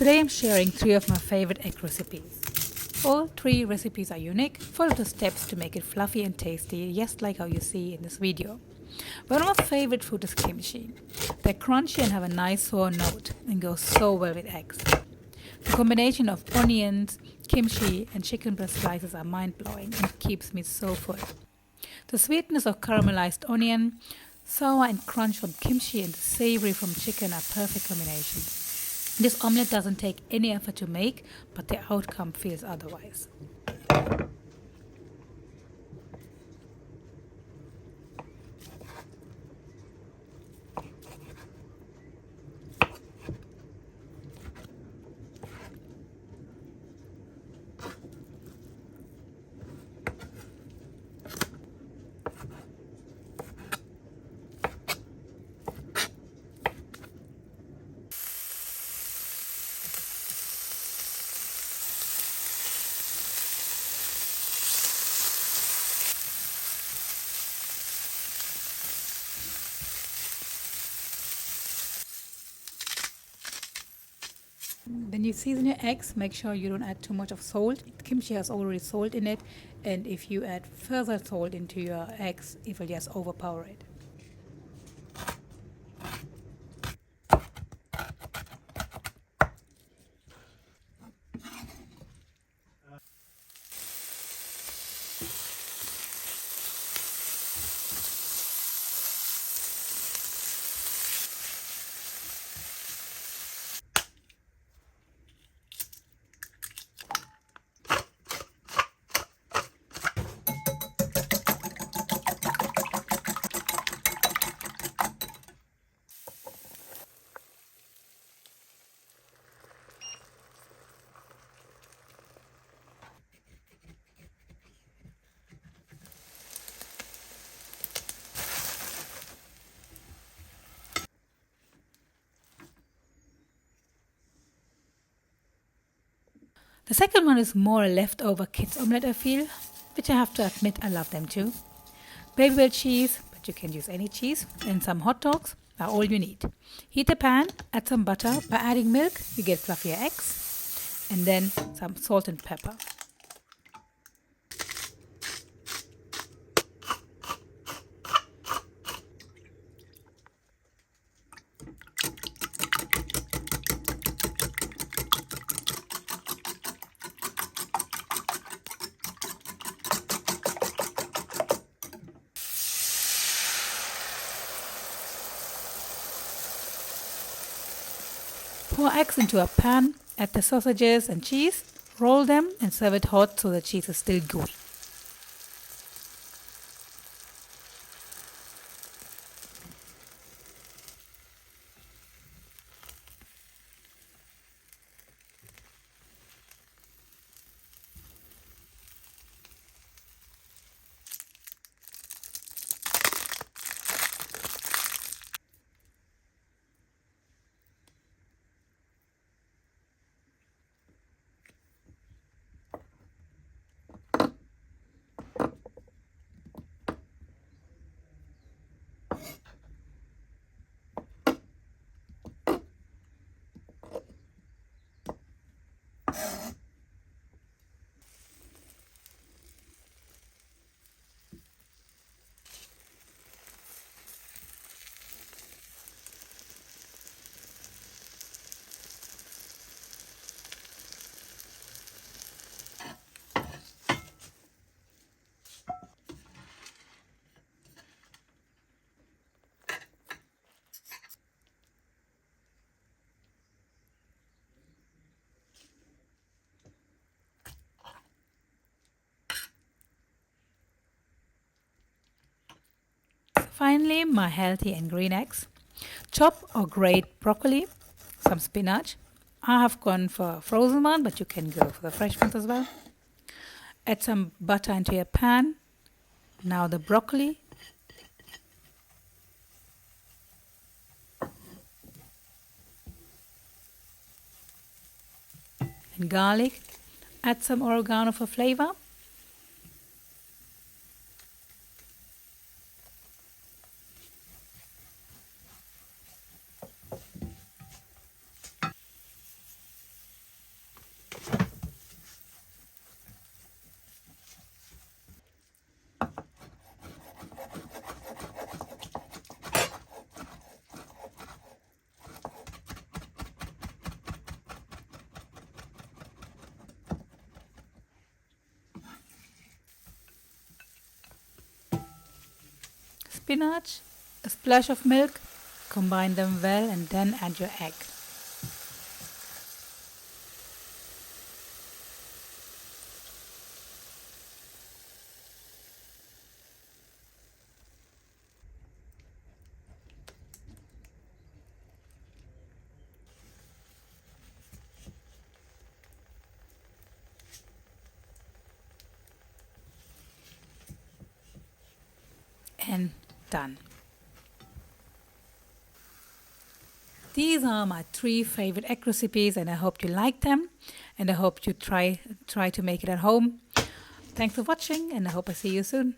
Today I'm sharing 3 of my favorite egg recipes. All 3 recipes are unique. Follow the steps to make it fluffy and tasty, just like how you see in this video. One of my favorite food is kimchi. They're crunchy and have a nice sour note and go so well with eggs. The combination of onions, kimchi and chicken breast slices are mind-blowing and keeps me so full. The sweetness of caramelized onion, sour and crunch from kimchi and the savory from chicken are perfect combination. This omelette doesn't take any effort to make, but the outcome feels otherwise. When you season your eggs, make sure you don't add too much of salt. Kimchi has already salt in it, and if you add further salt into your eggs, it will just overpower it. The second one is more a leftover kids omelette, I feel, which I have to admit I love them too. Babybel cheese, but you can use any cheese, and some hot dogs are all you need. Heat a pan, add some butter. By adding milk, you get fluffier eggs, and then some salt and pepper. Pour eggs into a pan, add the sausages and cheese, roll them and serve it hot so the cheese is still gooey. Finally, my healthy and green eggs. Chop or grate broccoli, some spinach. I have gone for a frozen one, but you can go for the fresh ones as well. Add some butter into your pan. Now the broccoli. And garlic. Add some oregano for flavor. spinach, a splash of milk, combine them well and then add your egg. And done. These are my 3 favorite egg recipes, and I hope you like them, and I hope you try to make it at home. Thanks for watching, and I hope I see you soon.